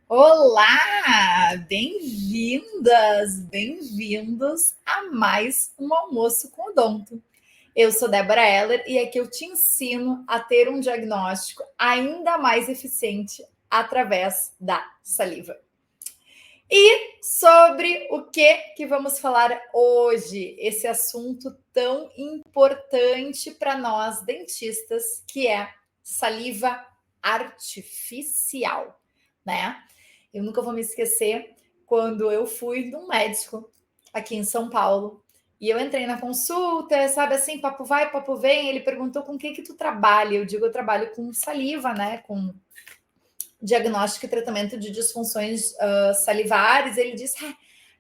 Olá! Bem-vindas, bem-vindos a mais um Almoço com Odonto. Eu sou Débora Heller e aqui eu te ensino a ter um diagnóstico ainda mais eficiente através da saliva. E sobre o que vamos falar hoje? Esse assunto tão importante para nós dentistas, que é saliva artificial, né? Eu nunca vou me esquecer quando eu fui num médico aqui em São Paulo e eu entrei na consulta, sabe assim, papo vai, papo vem. Ele perguntou com que tu trabalha. Eu digo, eu trabalho com saliva, né? Com diagnóstico e tratamento de disfunções salivares. Ele disse: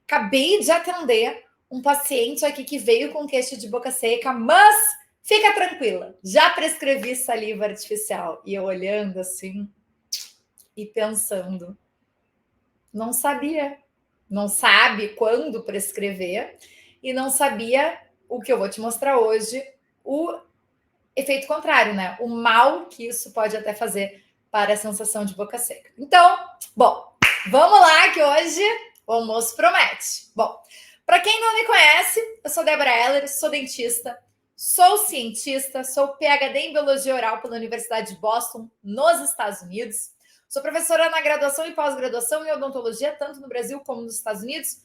acabei de atender um paciente aqui que veio com queixa de boca seca, mas fica tranquila, já prescrevi saliva artificial. E eu olhando assim e pensando, não sabia, não sabe quando prescrever e não sabia o que eu vou te mostrar hoje, o efeito contrário, né? O mal que isso pode até fazer para a sensação de boca seca. Então, bom, vamos lá que hoje o almoço promete. Bom, para quem não me conhece, eu sou Débora Heller, sou dentista, sou cientista, sou PhD em Biologia Oral pela Universidade de Boston, nos Estados Unidos. Sou professora na graduação e pós-graduação em odontologia, tanto no Brasil como nos Estados Unidos.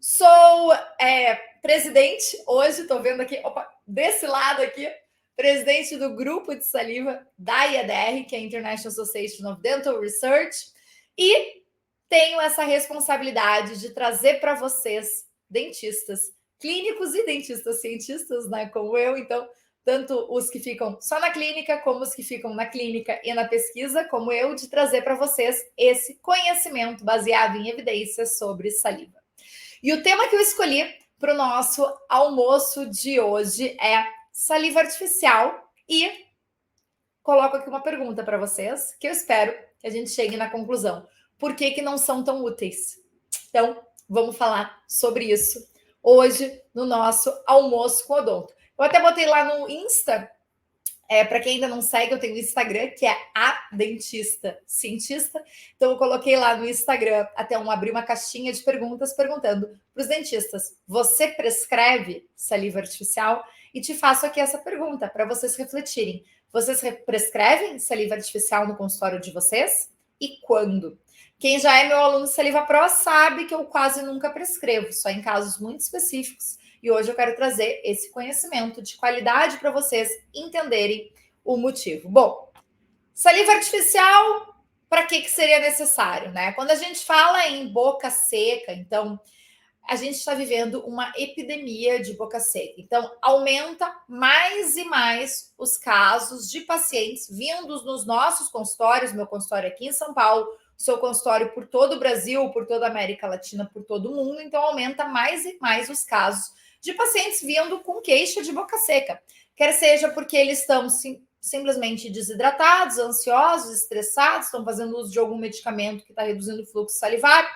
Sou presidente, hoje, estou vendo aqui, desse lado aqui, presidente do grupo de saliva da IADR, que é a International Association of Dental Research, e tenho essa responsabilidade de trazer para vocês, dentistas clínicos e dentistas cientistas, né, como eu, então, tanto os que ficam só na clínica, como os que ficam na clínica e na pesquisa, como eu, de trazer para vocês esse conhecimento baseado em evidências sobre saliva. E o tema que eu escolhi para o nosso almoço de hoje é saliva artificial e coloco aqui uma pergunta para vocês, que eu espero que a gente chegue na conclusão. Por que não são tão úteis? Então, vamos falar sobre isso hoje no nosso almoço com odonto. Eu até botei lá no Insta, para quem ainda não segue, eu tenho o Instagram, que é a dentista cientista. Então, eu coloquei lá no Instagram, até abri uma caixinha de perguntas, perguntando para os dentistas: você prescreve saliva artificial? E te faço aqui essa pergunta, para vocês refletirem. Vocês prescrevem saliva artificial no consultório de vocês? E quando? Quem já é meu aluno Saliva Pro sabe que eu quase nunca prescrevo, só em casos muito específicos. E hoje eu quero trazer esse conhecimento de qualidade para vocês entenderem o motivo. Bom, saliva artificial, para que seria necessário, né? Quando a gente fala em boca seca, então a gente está vivendo uma epidemia de boca seca. Então, aumenta mais e mais os casos de pacientes vindos nos nossos consultórios, meu consultório aqui em São Paulo, seu consultório por todo o Brasil, por toda a América Latina, por todo o mundo. Então, aumenta mais e mais os casos de pacientes vindo com queixa de boca seca. Quer seja porque eles estão simplesmente desidratados, ansiosos, estressados, estão fazendo uso de algum medicamento que está reduzindo o fluxo salivar,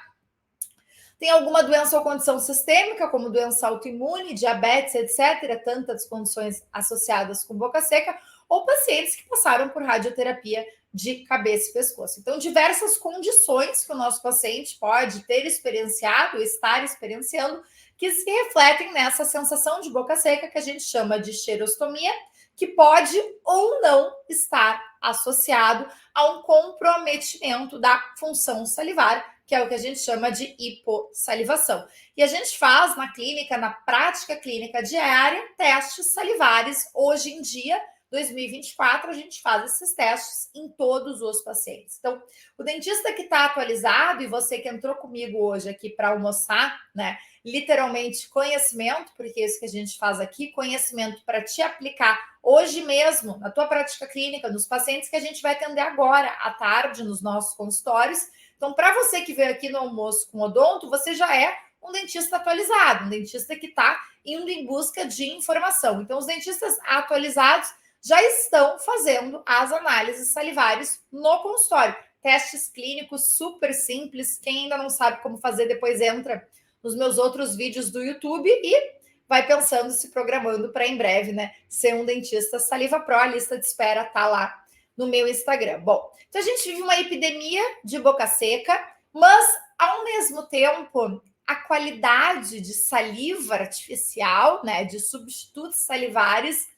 tem alguma doença ou condição sistêmica, como doença autoimune, diabetes, etc., tantas condições associadas com boca seca, ou pacientes que passaram por radioterapia de cabeça e pescoço. Então, diversas condições que o nosso paciente pode ter experienciado, estar experienciando, que se refletem nessa sensação de boca seca que a gente chama de xerostomia, que pode ou não estar associado a um comprometimento da função salivar, que é o que a gente chama de hipossalivação. E a gente faz na clínica, na prática clínica diária, testes salivares. Hoje em dia, 2024, a gente faz esses testes em todos os pacientes. Então, o dentista que está atualizado, e você que entrou comigo hoje aqui para almoçar, né? Literalmente conhecimento, porque é isso que a gente faz aqui, conhecimento para te aplicar hoje mesmo na tua prática clínica, nos pacientes que a gente vai atender agora à tarde nos nossos consultórios. Então, para você que veio aqui no almoço com odonto, você já é um dentista atualizado, um dentista que está indo em busca de informação. Então, os dentistas atualizados já estão fazendo as análises salivares no consultório. Testes clínicos super simples. Quem ainda não sabe como fazer, depois entra nos meus outros vídeos do YouTube e vai pensando, se programando para em breve, né, ser um dentista Saliva Pro. A lista de espera tá lá no meu Instagram. Bom, então a gente vive uma epidemia de boca seca, Mas, ao mesmo tempo, a qualidade de saliva artificial, né, de substitutos salivares,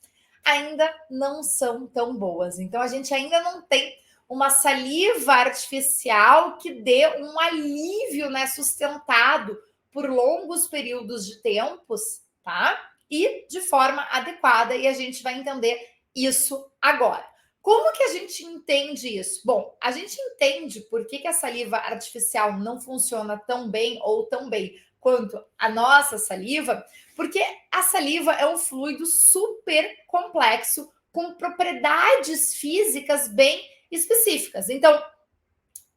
ainda não são tão boas. Então, a gente ainda não tem uma saliva artificial que dê um alívio, né, sustentado por longos períodos de tempos, tá? E de forma adequada, e a gente vai entender isso agora. Como que a gente entende isso? Bom, a gente entende por que a saliva artificial não funciona tão bem ou tão bem quanto a nossa saliva, porque a saliva é um fluido super complexo com propriedades físicas bem específicas. Então,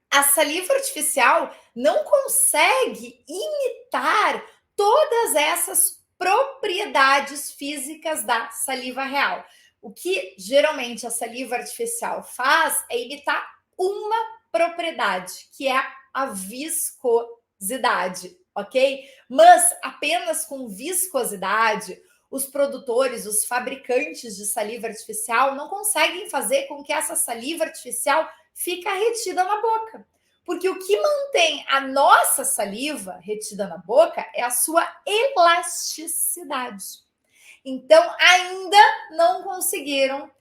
a saliva artificial não consegue imitar todas essas propriedades físicas da saliva real. O que geralmente a saliva artificial faz é imitar uma propriedade, que é a viscosidade, ok? Mas apenas com viscosidade, os produtores, os fabricantes de saliva artificial não conseguem fazer com que essa saliva artificial fique retida na boca. Porque o que mantém a nossa saliva retida na boca é a sua elasticidade. Então, ainda não conseguiram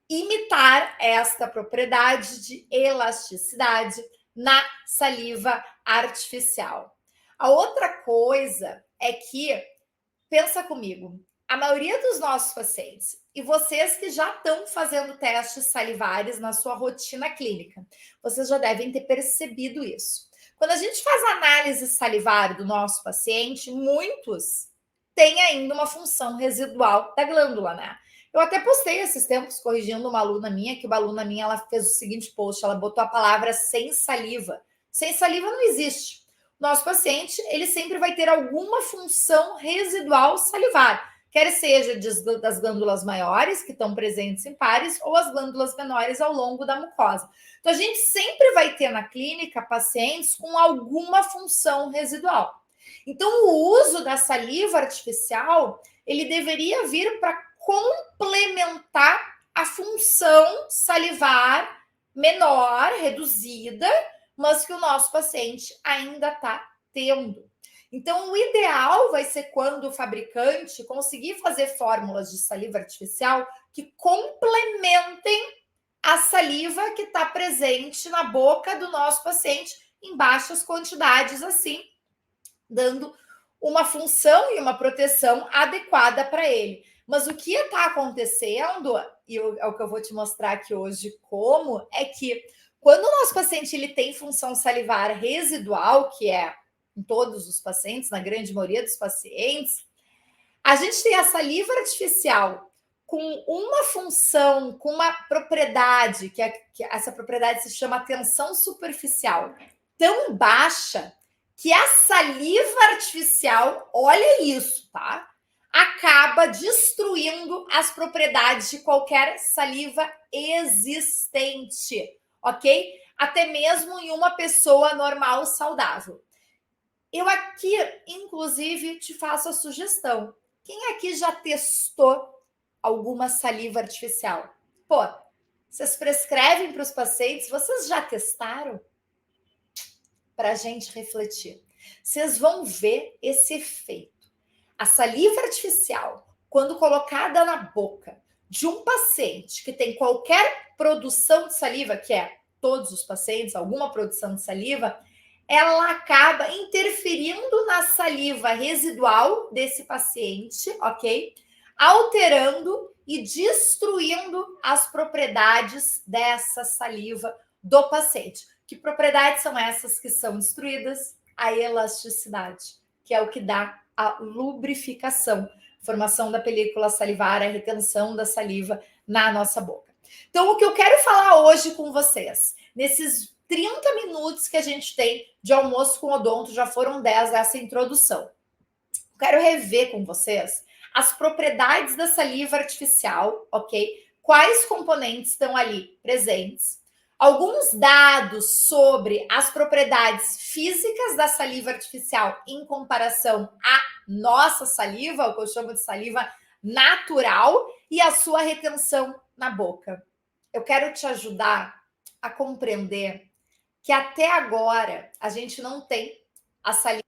imitar esta propriedade de elasticidade na saliva artificial. A outra coisa é que, pensa comigo, a maioria dos nossos pacientes, e vocês que já estão fazendo testes salivares na sua rotina clínica, vocês já devem ter percebido isso. Quando a gente faz análise salivar do nosso paciente, muitos têm ainda uma função residual da glândula, né? Eu até postei esses tempos corrigindo uma aluna minha, que uma aluna minha ela fez o seguinte post, ela botou a palavra sem saliva. Sem saliva não existe. Nosso paciente, ele sempre vai ter alguma função residual salivar, quer seja das glândulas maiores, que estão presentes em pares, ou as glândulas menores ao longo da mucosa. Então, a gente sempre vai ter na clínica pacientes com alguma função residual. Então, o uso da saliva artificial, ele deveria vir para complementar a função salivar menor, reduzida, mas que o nosso paciente ainda está tendo. Então, o ideal vai ser quando o fabricante conseguir fazer fórmulas de saliva artificial que complementem a saliva que está presente na boca do nosso paciente em baixas quantidades, assim, dando uma função e uma proteção adequada para ele. Mas o que está acontecendo, e é o que eu vou te mostrar aqui hoje como, é que quando o nosso paciente ele tem função salivar residual, que é em todos os pacientes, na grande maioria dos pacientes, a gente tem a saliva artificial com uma função, com uma propriedade, que essa propriedade se chama tensão superficial, tão baixa que a saliva artificial, olha isso, tá? Acaba destruindo as propriedades de qualquer saliva existente, ok? Até mesmo em uma pessoa normal, saudável. Eu aqui, inclusive, te faço a sugestão. Quem aqui já testou alguma saliva artificial? Pô, vocês prescrevem para os pacientes? Vocês já testaram? Para a gente refletir. Vocês vão ver esse efeito. A saliva artificial, quando colocada na boca de um paciente que tem qualquer produção de saliva, que é todos os pacientes, alguma produção de saliva, ela acaba interferindo na saliva residual desse paciente, ok? Alterando e destruindo as propriedades dessa saliva do paciente. Que propriedades são essas que são destruídas? A elasticidade, que é o que dá a lubrificação, formação da película salivar, a retenção da saliva na nossa boca. Então, o que eu quero falar hoje com vocês, nesses 30 minutos que a gente tem de almoço com odonto, já foram 10 dessa introdução. Quero rever com vocês as propriedades da saliva artificial, ok? Quais componentes estão ali presentes? Alguns dados sobre as propriedades físicas da saliva artificial em comparação à nossa saliva, o que eu chamo de saliva natural, e a sua retenção na boca. Eu quero te ajudar a compreender que até agora a gente não tem a saliva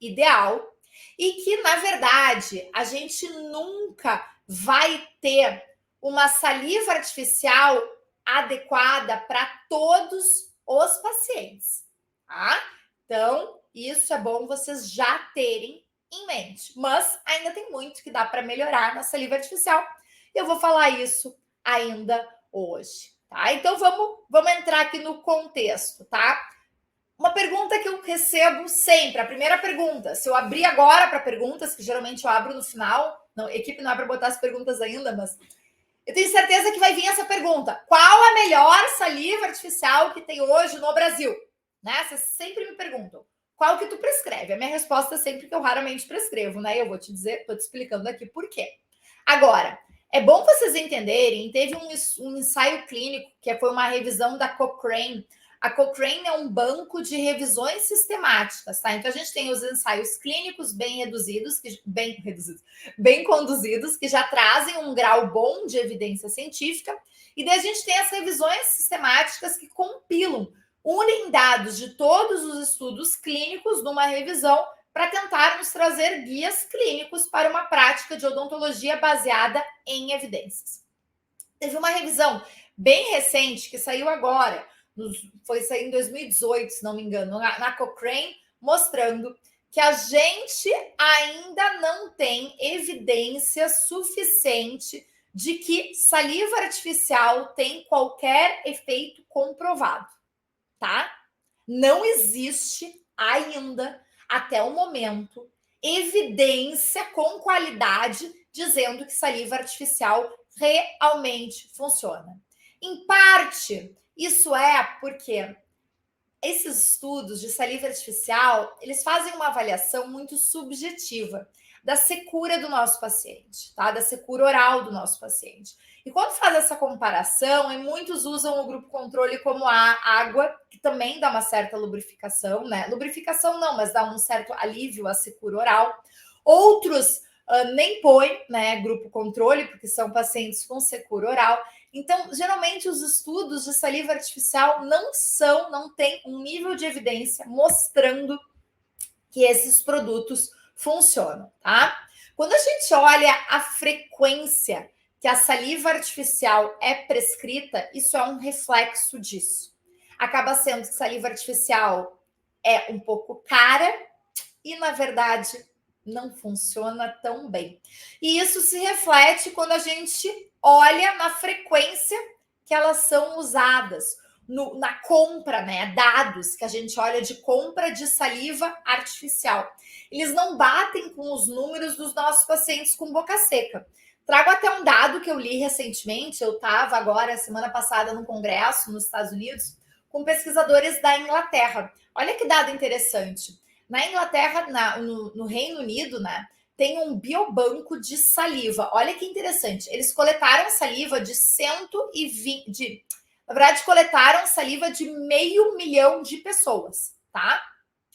ideal e que, na verdade, a gente nunca vai ter uma saliva artificial adequada para todos os pacientes, tá? Então, isso é bom vocês já terem em mente. Mas ainda tem muito que dá para melhorar na saliva artificial. Eu vou falar isso ainda hoje, tá? Então, vamos entrar aqui no contexto, tá? Uma pergunta que eu recebo sempre, a primeira pergunta, se eu abrir agora para perguntas, que geralmente eu abro no final, não, a equipe não é para botar as perguntas ainda, mas eu tenho certeza que vai vir essa pergunta. Qual a melhor saliva artificial que tem hoje no Brasil? Né? Vocês sempre me perguntam. Qual que tu prescreve? A minha resposta é sempre que eu raramente prescrevo, né? Eu vou te dizer, estou te explicando aqui por quê. Agora, é bom vocês entenderem, teve um ensaio clínico, que foi uma revisão da Cochrane. A Cochrane é um banco de revisões sistemáticas, tá? Então a gente tem os ensaios clínicos bem conduzidos, que já trazem um grau bom de evidência científica, e daí a gente tem as revisões sistemáticas que compilam, unem dados de todos os estudos clínicos numa revisão para tentar nos trazer guias clínicos para uma prática de odontologia baseada em evidências. Teve uma revisão bem recente que saiu agora, foi sair em 2018, se não me engano, na Cochrane, mostrando que a gente ainda não tem evidência suficiente de que saliva artificial tem qualquer efeito comprovado, tá? Não existe ainda, até o momento, evidência com qualidade dizendo que saliva artificial realmente funciona. Em parte, isso é porque esses estudos de saliva artificial, eles fazem uma avaliação muito subjetiva da secura do nosso paciente, tá? Da secura oral do nosso paciente. E quando faz essa comparação, e muitos usam o grupo controle como a água, que também dá uma certa lubrificação, né? Lubrificação não, mas dá um certo alívio à secura oral. Outros nem põem, né, grupo controle, porque são pacientes com secura oral. Então, geralmente, os estudos de saliva artificial não têm um nível de evidência mostrando que esses produtos funcionam, tá? Quando a gente olha a frequência que a saliva artificial é prescrita, isso é um reflexo disso. Acaba sendo que saliva artificial é um pouco cara e, na verdade, não funciona tão bem. E isso se reflete quando a gente olha na frequência que elas são usadas, na compra, né? Dados que a gente olha de compra de saliva artificial. Eles não batem com os números dos nossos pacientes com boca seca. Trago até um dado que eu li recentemente. Eu estava agora, semana passada, num congresso nos Estados Unidos, com pesquisadores da Inglaterra. Olha que dado interessante. Na Inglaterra, no Reino Unido, né, tem um biobanco de saliva. Olha que interessante. Eles coletaram saliva de 120... Na verdade, coletaram saliva de 500 mil de pessoas, tá?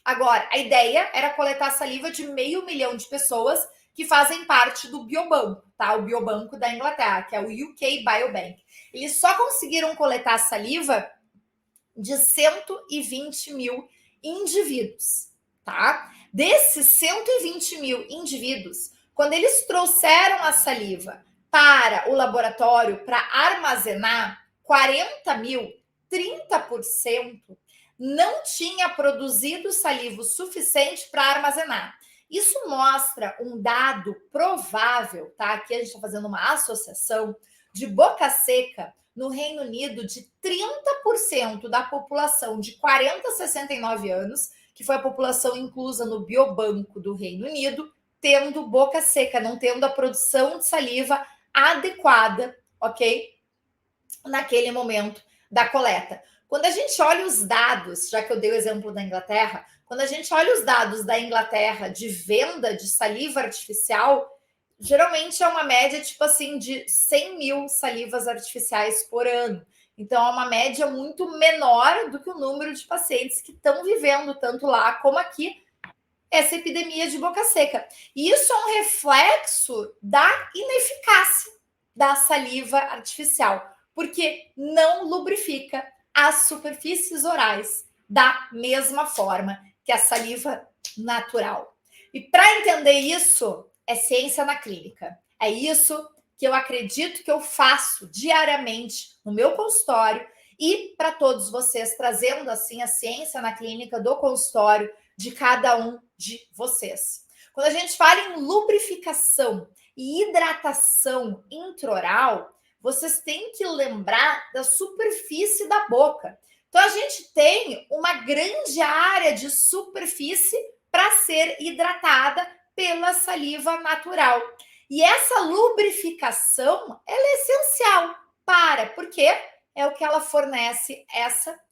Agora, a ideia era coletar saliva de 500 mil de pessoas que fazem parte do biobanco, tá? O biobanco da Inglaterra, que é o UK Biobank. Eles só conseguiram coletar saliva de 120 mil indivíduos, tá? Desses 120 mil indivíduos, quando eles trouxeram a saliva para o laboratório para armazenar, 40 mil, 30%, não tinha produzido saliva suficiente para armazenar. Isso mostra um dado provável, tá? Aqui a gente está fazendo uma associação de boca seca no Reino Unido de 30% da população de 40 a 69 anos, que foi a população inclusa no biobanco do Reino Unido, tendo boca seca, não tendo a produção de saliva adequada, ok? Naquele momento da coleta. Quando a gente olha os dados, já que eu dei o exemplo da Inglaterra, quando a gente olha os dados da Inglaterra de venda de saliva artificial, geralmente é uma média, tipo assim, de 100 mil salivas artificiais por ano. Então, é uma média muito menor do que o número de pacientes que estão vivendo, tanto lá como aqui, essa epidemia de boca seca. E isso é um reflexo da ineficácia da saliva artificial, porque não lubrifica as superfícies orais da mesma forma que a saliva natural. E para entender isso, é ciência na clínica. É isso que eu acredito que eu faço diariamente no meu consultório e para todos vocês, trazendo assim a ciência na clínica do consultório de cada um de vocês. Quando a gente fala em lubrificação e hidratação intraoral, vocês têm que lembrar da superfície da boca. Então, a gente tem uma grande área de superfície para ser hidratada pela saliva natural. E essa lubrificação, ela é essencial porque é o que ela fornece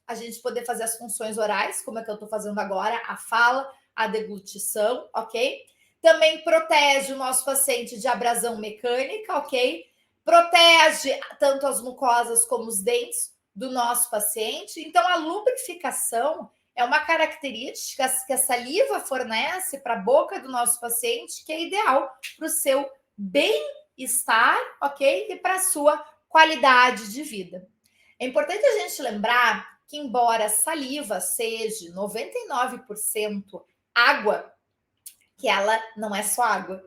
a gente poder fazer as funções orais, como é que eu estou fazendo agora, a fala, a deglutição, ok? Também protege o nosso paciente de abrasão mecânica, ok? Protege tanto as mucosas como os dentes do nosso paciente. Então, a lubrificação é uma característica que a saliva fornece para a boca do nosso paciente, que é ideal para o seu bem-estar, ok? E para a sua qualidade de vida. É importante a gente lembrar que, embora a saliva seja 99% água, que ela não é só água,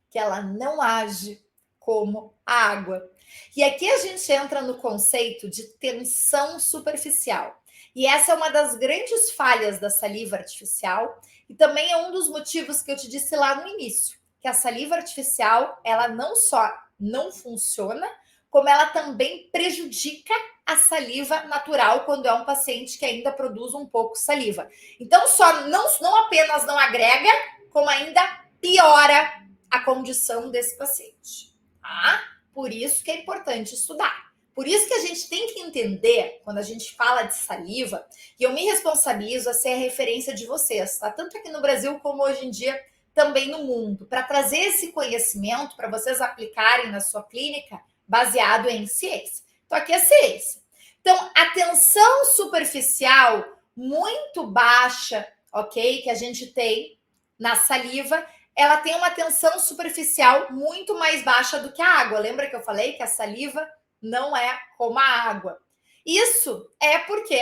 que ela não age como a água. E aqui a gente entra no conceito de tensão superficial. E essa é uma das grandes falhas da saliva artificial e também é um dos motivos que eu te disse lá no início, que a saliva artificial, ela não só não funciona, como ela também prejudica a saliva natural quando é um paciente que ainda produz um pouco saliva. Então, não apenas não agrega, como ainda piora a condição desse paciente, tá? Por isso que é importante estudar. Por isso que a gente tem que entender, quando a gente fala de saliva, e eu me responsabilizo a ser a referência de vocês, tá? Tanto aqui no Brasil como hoje em dia também no mundo, para trazer esse conhecimento para vocês aplicarem na sua clínica baseado em ciência. Então, aqui é ciência. Então, a tensão superficial muito baixa, ok? Que a gente tem na saliva, ela tem uma tensão superficial muito mais baixa do que a água. Lembra que eu falei que a saliva não é como a água? Isso é porque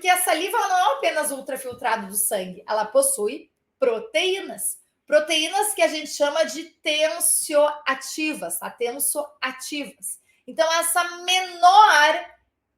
a saliva não é apenas ultrafiltrado do sangue, ela possui proteínas. Proteínas que a gente chama de tensioativas, tá? Tensoativas. Então, essa menor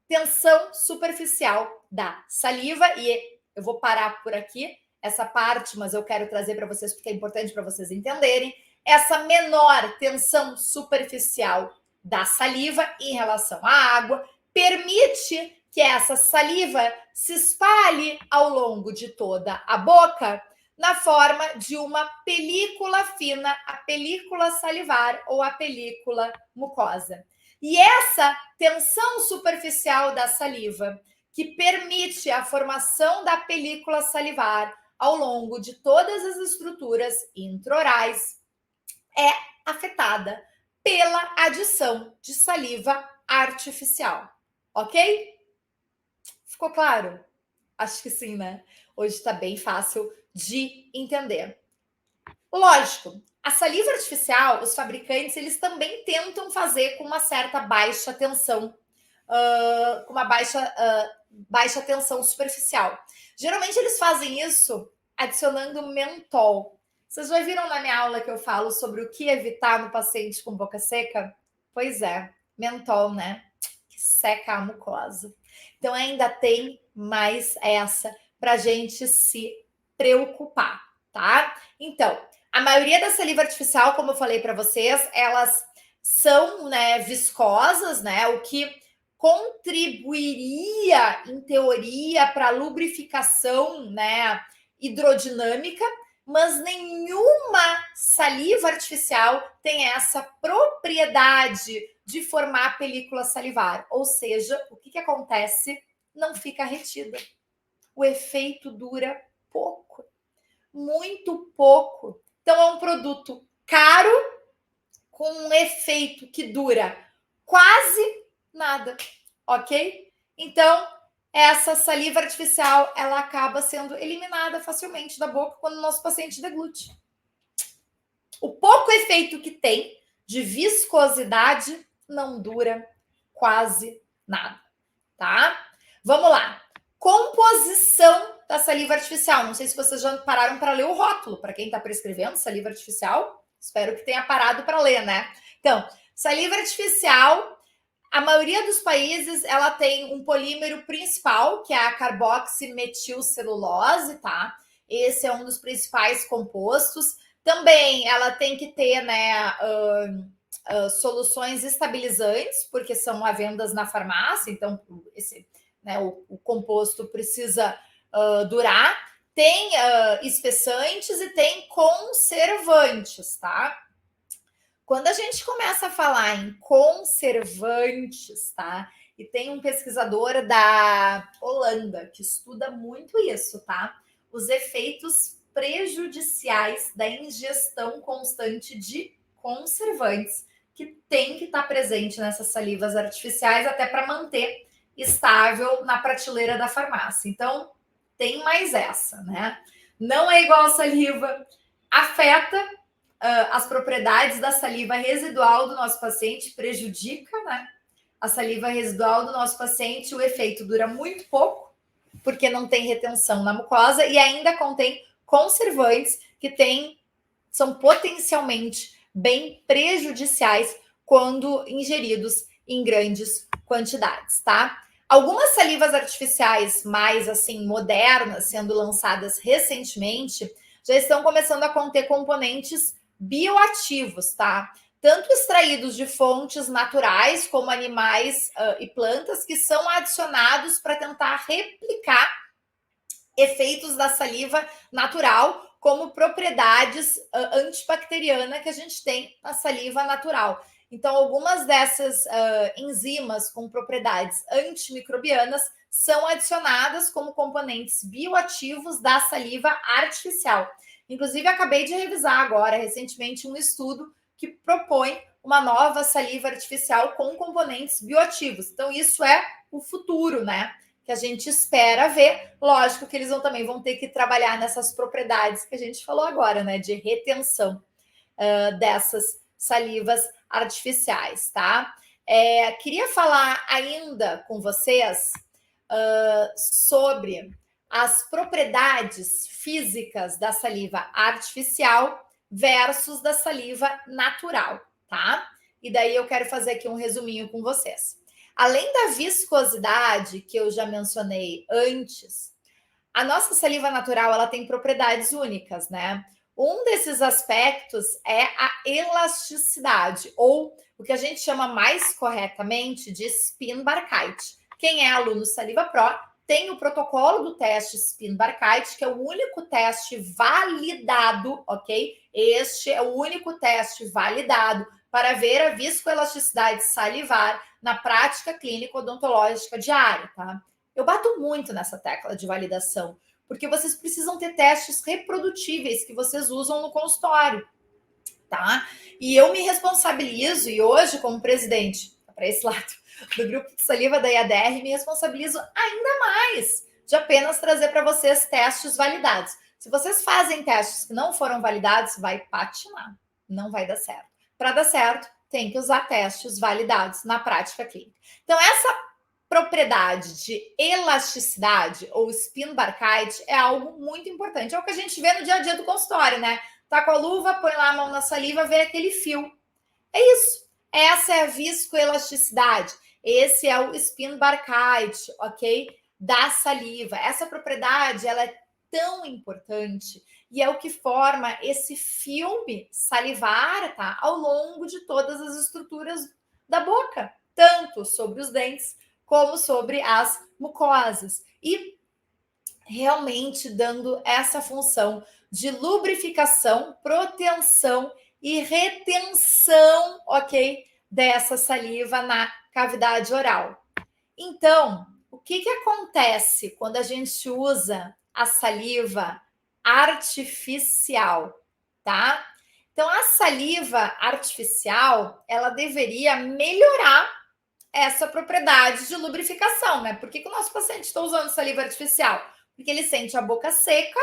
tensão superficial da saliva, e eu vou parar por aqui essa parte, mas eu quero trazer para vocês porque é importante para vocês entenderem. Essa menor tensão superficial da saliva em relação à água permite que essa saliva se espalhe ao longo de toda a boca na forma de uma película fina, a película salivar ou a película mucosa. E essa tensão superficial da saliva, que permite a formação da película salivar ao longo de todas as estruturas intraorais, é afetada pela adição de saliva artificial. Ok? Ficou claro? Acho que sim, né? Hoje está bem fácil de entender. Lógico, a saliva artificial, os fabricantes, eles também tentam fazer com uma certa baixa tensão, com uma baixa tensão superficial. Geralmente eles fazem isso adicionando mentol. Vocês já viram na minha aula que eu falo sobre o que evitar no paciente com boca seca? Pois é, mentol, né? Que seca a mucosa. Então ainda tem mais essa para a gente se preocupar, tá? Então, a maioria da saliva artificial, como eu falei para vocês, elas são, né, viscosas, né? O que contribuiria, em teoria, para a lubrificação, né, hidrodinâmica, mas nenhuma saliva artificial tem essa propriedade de formar película salivar. Ou seja, o que acontece? Não fica retida. O efeito dura pouco, muito pouco. Então, é um produto caro, com um efeito que dura quase nada, ok? Então, essa saliva artificial, ela acaba sendo eliminada facilmente da boca quando o nosso paciente deglute. O pouco efeito que tem de viscosidade não dura quase nada, tá? Vamos lá. Composição da saliva artificial. Não sei se vocês já pararam para ler o rótulo, para quem está prescrevendo saliva artificial. Espero que tenha parado para ler, né? Então, saliva artificial, a maioria dos países, ela tem um polímero principal, que é a carboximetilcelulose, tá? Esse é um dos principais compostos. Também ela tem que ter, né, soluções estabilizantes, porque são à vendas na farmácia, então esse, né, o composto precisa durar. Tem espessantes e tem conservantes, tá? Quando a gente começa a falar em conservantes, tá? E tem um pesquisador da Holanda que estuda muito isso, tá? Os efeitos prejudiciais da ingestão constante de conservantes que tem que estar presente nessas salivas artificiais até para manter estável na prateleira da farmácia. Então, tem mais essa, né? Não é igual a saliva, afeta as propriedades da saliva residual do nosso paciente, prejudica, né? A saliva residual do nosso paciente, o efeito dura muito pouco, porque não tem retenção na mucosa e ainda contém conservantes que são potencialmente bem prejudiciais quando ingeridos em grandes quantidades, tá? Algumas salivas artificiais mais assim modernas, sendo lançadas recentemente, já estão começando a conter componentes bioativos, tá? Tanto extraídos de fontes naturais, como animais e plantas, que são adicionados para tentar replicar efeitos da saliva natural, como propriedades antibacterianas que a gente tem na saliva natural. Então, algumas dessas enzimas com propriedades antimicrobianas são adicionadas como componentes bioativos da saliva artificial. Inclusive, acabei de revisar agora, recentemente, um estudo que propõe uma nova saliva artificial com componentes bioativos. Então, isso é o futuro, né? Que a gente espera ver. Lógico que eles também vão ter que trabalhar nessas propriedades que a gente falou agora, né? De retenção dessas salivas artificiais, tá? Queria falar ainda com vocês sobre as propriedades físicas da saliva artificial versus da saliva natural, tá? E daí eu quero fazer aqui um resuminho com vocês. Além da viscosidade que eu já mencionei antes, a nossa saliva natural ela tem propriedades únicas, né? Um desses aspectos é a elasticidade, ou o que a gente chama mais corretamente de Spin-Barkite. Quem é aluno Saliva Pro tem o protocolo do teste Spin-Barkite, que é o único teste validado, ok? Este é o único teste validado para ver a viscoelasticidade salivar na prática clínica odontológica diária, tá? Eu bato muito nessa tecla de validação, porque vocês precisam ter testes reprodutíveis que vocês usam no consultório, tá? E eu me responsabilizo, e hoje, como presidente, para esse lado do grupo de saliva da IADR, me responsabilizo ainda mais de apenas trazer para vocês testes validados. Se vocês fazem testes que não foram validados, vai patinar, não vai dar certo. Para dar certo, tem que usar testes validados na prática clínica. Então, essa propriedade de elasticidade ou Spin-Barkite é algo muito importante. É o que a gente vê no dia a dia do consultório, né? Tá com a luva, põe lá a mão na saliva, vê aquele fio. É isso. Essa é a viscoelasticidade. Esse é o Spin-Barkite, ok? Da saliva. Essa propriedade, ela é tão importante e é o que forma esse filme salivar, tá? Ao longo de todas as estruturas da boca, tanto sobre os dentes como sobre as mucosas. E realmente dando essa função de lubrificação, proteção e retenção, ok? Dessa saliva na cavidade oral. Então, o que acontece quando a gente usa a saliva artificial, tá? Então, a saliva artificial, ela deveria melhorar essa propriedade de lubrificação, né? Por que o nosso paciente está usando saliva artificial? Porque ele sente a boca seca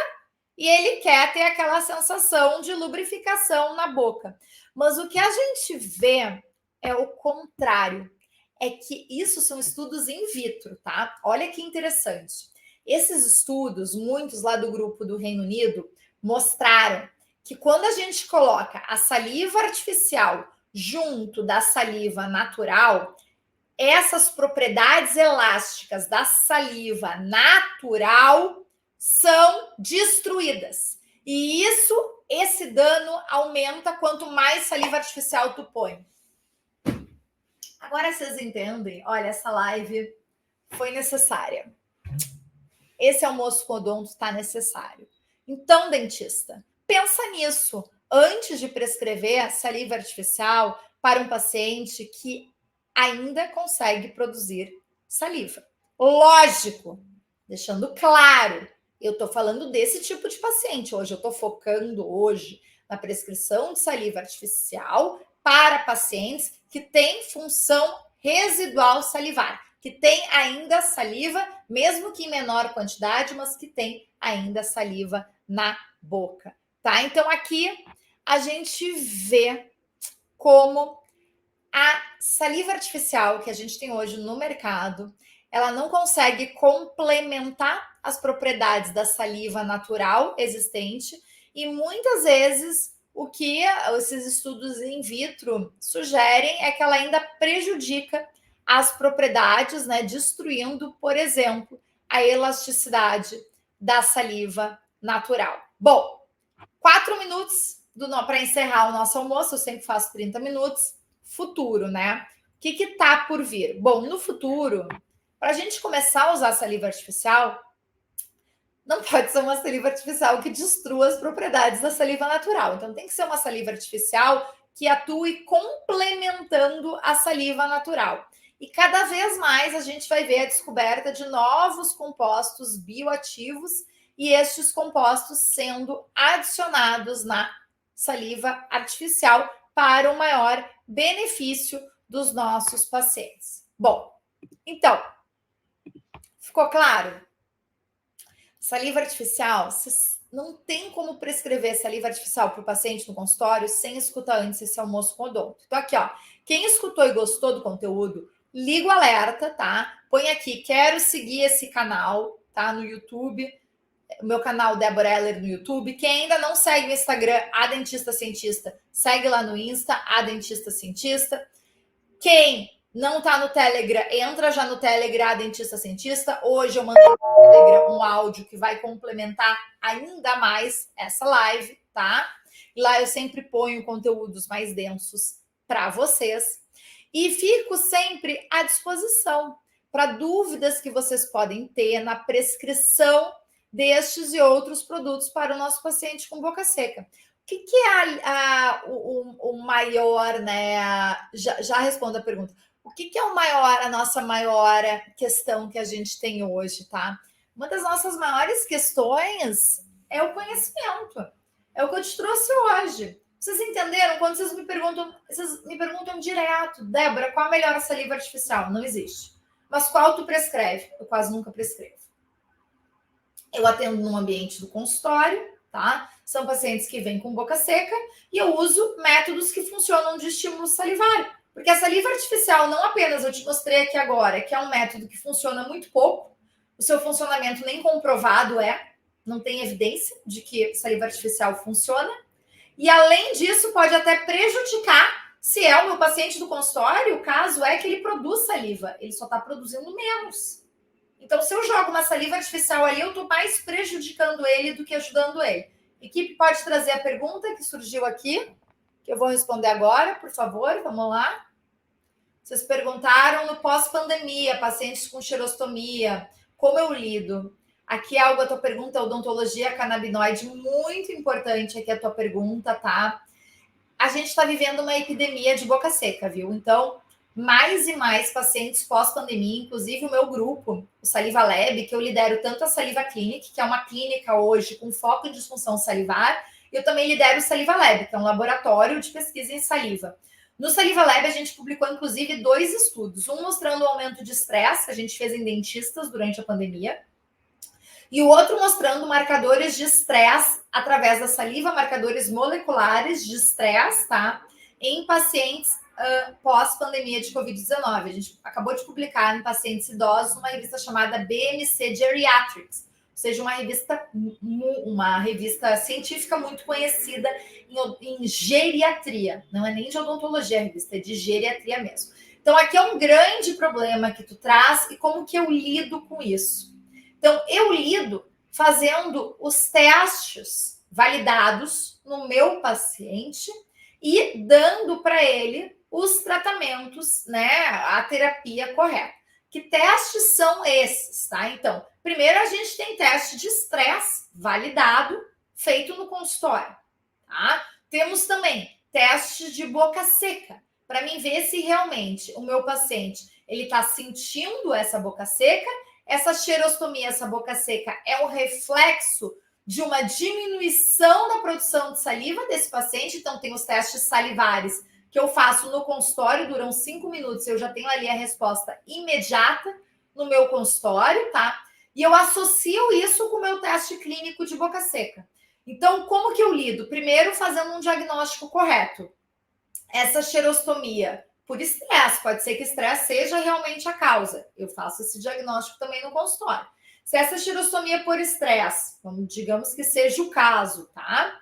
e ele quer ter aquela sensação de lubrificação na boca. Mas o que a gente vê é o contrário. é que isso são estudos in vitro, tá? Olha que interessante. Esses estudos, muitos lá do grupo do Reino Unido, mostraram que quando a gente coloca a saliva artificial junto da saliva natural, essas propriedades elásticas da saliva natural são destruídas. E esse dano aumenta quanto mais saliva artificial tu põe. Agora vocês entendem? Olha, essa live foi necessária. Esse almoço com odonto está necessário. Então, dentista, pensa nisso antes de prescrever saliva artificial para um paciente que ainda consegue produzir saliva. Lógico, deixando claro, eu estou falando desse tipo de paciente. Hoje eu estou focando na prescrição de saliva artificial para pacientes que têm função residual salivar, que tem ainda saliva, mesmo que em menor quantidade, mas que tem ainda saliva na boca, tá? Então aqui a gente vê como a saliva artificial que a gente tem hoje no mercado, ela não consegue complementar as propriedades da saliva natural existente e muitas vezes o que esses estudos in vitro sugerem é que ela ainda prejudica as propriedades, né, destruindo, por exemplo, a elasticidade da saliva natural. Bom, 4 minutos para encerrar o nosso almoço, eu sempre faço 30 minutos. Futuro, né? O que tá por vir? Bom, no futuro, para a gente começar a usar saliva artificial, não pode ser uma saliva artificial que destrua as propriedades da saliva natural. Então, tem que ser uma saliva artificial que atue complementando a saliva natural. E cada vez mais a gente vai ver a descoberta de novos compostos bioativos e estes compostos sendo adicionados na saliva artificial para o maior benefício dos nossos pacientes. Bom, então, ficou claro? Saliva artificial, não tem como prescrever saliva artificial para o paciente no consultório sem escutar antes esse almoço com odonto. Então, aqui, ó, quem escutou e gostou do conteúdo, liga o alerta, tá? Põe aqui, quero seguir esse canal, tá? No YouTube, o meu canal Débora Heller no YouTube. Quem ainda não segue no Instagram, a Dentista Cientista, segue lá no Insta, a Dentista Cientista. Quem não tá no Telegram, entra já no Telegram, a Dentista Cientista. Hoje eu mandei no Telegram um áudio que vai complementar ainda mais essa live, tá? E lá eu sempre ponho conteúdos mais densos para vocês. E fico sempre à disposição para dúvidas que vocês podem ter na prescrição destes e outros produtos para o nosso paciente com boca seca. O que é o maior, né? Já respondo a pergunta. O que é a nossa maior questão que a gente tem hoje, tá? Uma das nossas maiores questões é o conhecimento. É o que eu te trouxe hoje. Vocês entenderam? Quando vocês me perguntam direto, Débora, qual a melhor saliva artificial? Não existe. Mas qual tu prescreve? Eu quase nunca prescrevo. Eu atendo no ambiente do consultório, tá? São pacientes que vêm com boca seca e eu uso métodos que funcionam de estímulo salivar. Porque a saliva artificial, não apenas eu te mostrei aqui agora, que é um método que funciona muito pouco, o seu funcionamento nem comprovado não tem evidência de que saliva artificial funciona. E além disso, pode até prejudicar se é o meu paciente do consultório, o caso é que ele produz saliva, ele só está produzindo menos. Então, se eu jogo uma saliva artificial ali, eu estou mais prejudicando ele do que ajudando ele. Equipe, pode trazer a pergunta que surgiu aqui, que eu vou responder agora, por favor, vamos lá. Vocês perguntaram no pós-pandemia, pacientes com xerostomia, como eu lido? Aqui, Algo, a tua pergunta, odontologia canabinoide, muito importante aqui a tua pergunta, tá? A gente está vivendo uma epidemia de boca seca, viu? Então, mais e mais pacientes pós-pandemia, inclusive o meu grupo, o Saliva Lab, que eu lidero tanto a Saliva Clinic, que é uma clínica hoje com foco em disfunção salivar, e eu também lidero o Saliva Lab, que é um laboratório de pesquisa em saliva. No Saliva Lab, a gente publicou, inclusive, 2 estudos. Um mostrando o aumento de estresse que a gente fez em dentistas durante a pandemia, e o outro mostrando marcadores de estresse através da saliva, marcadores moleculares de estresse, tá? Em pacientes pós-pandemia de Covid-19. A gente acabou de publicar em pacientes idosos uma revista chamada BMC Geriatrics, ou seja, uma revista científica muito conhecida em geriatria. Não é nem de odontologia a revista, é de geriatria mesmo. Então, aqui é um grande problema que tu traz e como que eu lido com isso. Então, eu lido fazendo os testes validados no meu paciente e dando para ele os tratamentos, né, a terapia correta. Que testes são esses, tá? Então, primeiro a gente tem teste de estresse validado, feito no consultório, tá? Temos também testes de boca seca, para mim ver se realmente o meu paciente ele está sentindo essa boca seca, essa xerostomia, essa boca seca é o reflexo de uma diminuição da produção de saliva desse paciente. Então, tem os testes salivares que eu faço no consultório, duram 5 minutos, eu já tenho ali a resposta imediata no meu consultório, tá? E eu associo isso com o meu teste clínico de boca seca. Então, como que eu lido? Primeiro, fazendo um diagnóstico correto. Essa xerostomia por estresse, pode ser que estresse seja realmente a causa. Eu faço esse diagnóstico também no consultório. Se essa xerostomia por estresse, digamos que seja o caso, tá?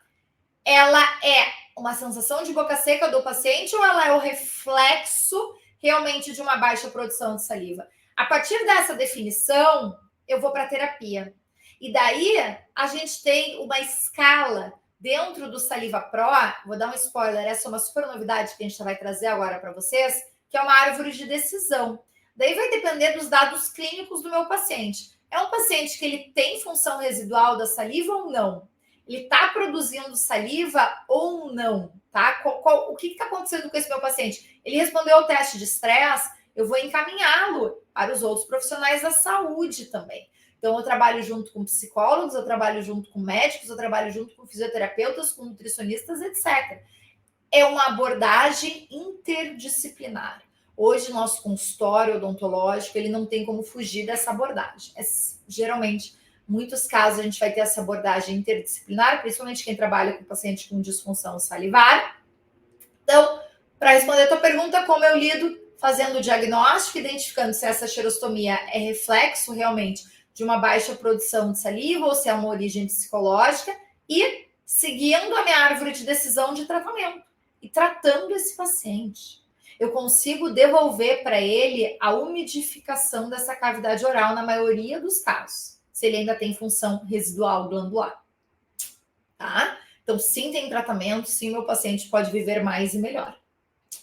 Ela é uma sensação de boca seca do paciente ou ela é o reflexo realmente de uma baixa produção de saliva? A partir dessa definição, eu vou para a terapia. E daí, a gente tem uma escala dentro do Saliva Pro. Vou dar um spoiler, essa é uma super novidade que a gente vai trazer agora para vocês, que é uma árvore de decisão. Daí vai depender dos dados clínicos do meu paciente. É um paciente que ele tem função residual da saliva ou não? Ele está produzindo saliva ou não? Tá? O que está acontecendo com esse meu paciente? Ele respondeu ao teste de estresse, eu vou encaminhá-lo para os outros profissionais da saúde também. Então, eu trabalho junto com psicólogos, eu trabalho junto com médicos, eu trabalho junto com fisioterapeutas, com nutricionistas, etc. É uma abordagem interdisciplinar. Hoje, nosso consultório odontológico, ele não tem como fugir dessa abordagem. Geralmente, muitos casos, a gente vai ter essa abordagem interdisciplinar, principalmente quem trabalha com paciente com disfunção salivar. Então, para responder a tua pergunta, como eu lido? Fazendo o diagnóstico, identificando se essa xerostomia é reflexo realmente de uma baixa produção de saliva ou se é uma origem psicológica e seguindo a minha árvore de decisão de tratamento e tratando esse paciente. Eu consigo devolver para ele a umidificação dessa cavidade oral na maioria dos casos, se ele ainda tem função residual glandular. Tá? Então, sim, tem tratamento, sim, meu paciente pode viver mais e melhor.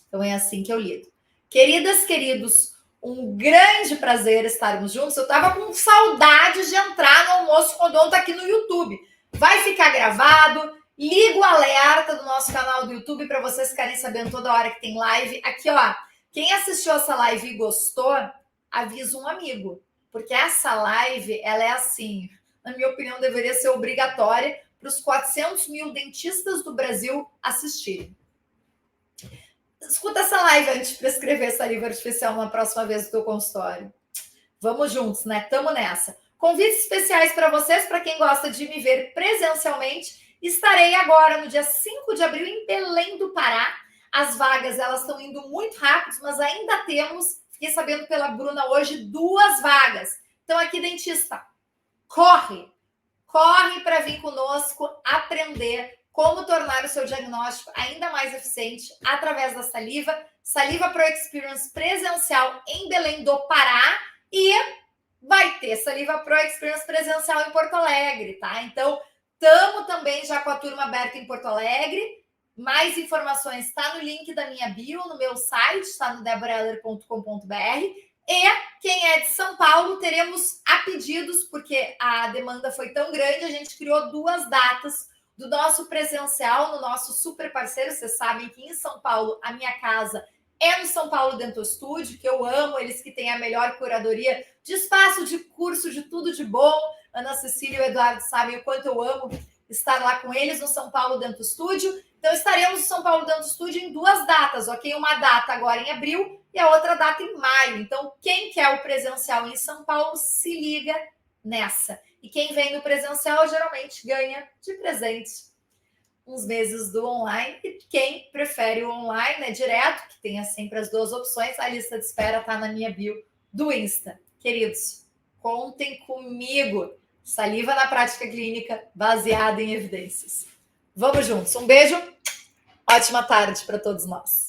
Então, é assim que eu lido. Queridas, queridos, um grande prazer estarmos juntos. Eu estava com saudade de entrar no Almoço com Odonto aqui no YouTube. Vai ficar gravado. Liga o alerta do nosso canal do YouTube para vocês ficarem sabendo toda hora que tem live. Aqui, ó. Quem assistiu essa live e gostou, avisa um amigo. Porque essa live, ela é assim, na minha opinião, deveria ser obrigatória para os 400 mil dentistas do Brasil assistirem. Escuta essa live antes de prescrever saliva artificial na próxima vez do teu consultório. Vamos juntos, né? Tamo nessa. Convites especiais para vocês, para quem gosta de me ver presencialmente. Estarei agora no dia 5 de abril em Belém do Pará. As vagas, elas estão indo muito rápido, mas ainda temos, fiquei sabendo pela Bruna hoje, 2 vagas. Então aqui, dentista, corre para vir conosco aprender como tornar o seu diagnóstico ainda mais eficiente através da saliva. Saliva Pro Experience presencial em Belém do Pará e vai ter Saliva Pro Experience presencial em Porto Alegre, tá? Então, estamos também já com a turma aberta em Porto Alegre. Mais informações está no link da minha bio, no meu site, está no deboraheller.com.br. E quem é de São Paulo, teremos a pedidos, porque a demanda foi tão grande, a gente criou 2 datas do nosso presencial, no nosso super parceiro. Vocês sabem que em São Paulo, a minha casa é no São Paulo Dental Studio, que eu amo, eles que têm a melhor curadoria de espaço, de curso, de tudo de bom. Ana Cecília e o Eduardo sabem o quanto eu amo estar lá com eles no São Paulo Dental Studio. Então, estaremos no São Paulo Dental Studio em 2 datas, ok? Uma data agora em abril e a outra data em maio. Então, quem quer o presencial em São Paulo, se liga nessa. E quem vem no presencial, geralmente ganha de presente uns meses do online. E quem prefere o online, né, direto, que tenha sempre as duas opções, a lista de espera está na minha bio do Insta. Queridos, contem comigo. Saliva na prática clínica baseada em evidências. Vamos juntos. Um beijo. Ótima tarde para todos nós.